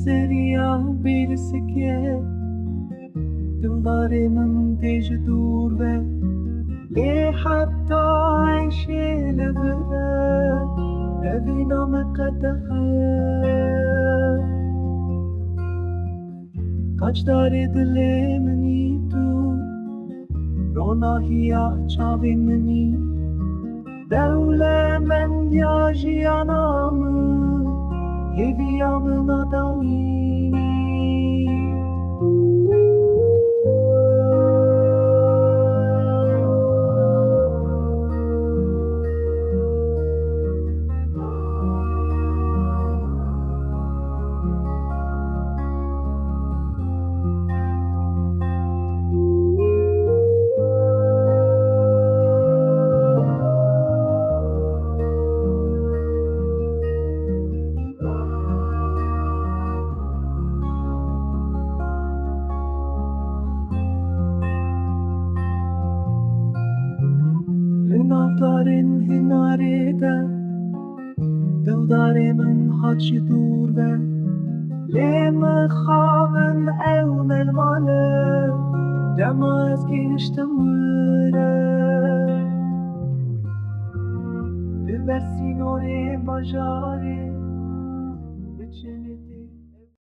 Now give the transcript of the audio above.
Seria birisi ki دلدارمın تيجي دور به ليه حتى عيش لبدا أبينا مقدخه Kaç tane dilemini tu Ronahiya çavimini Devle men yajiyanamı Yeviyamın adamı Hünarların hünarede Dıldarımın haçı dur ve Leme khavın evmel malı Demaz geçtimire Bibersin oraya bajare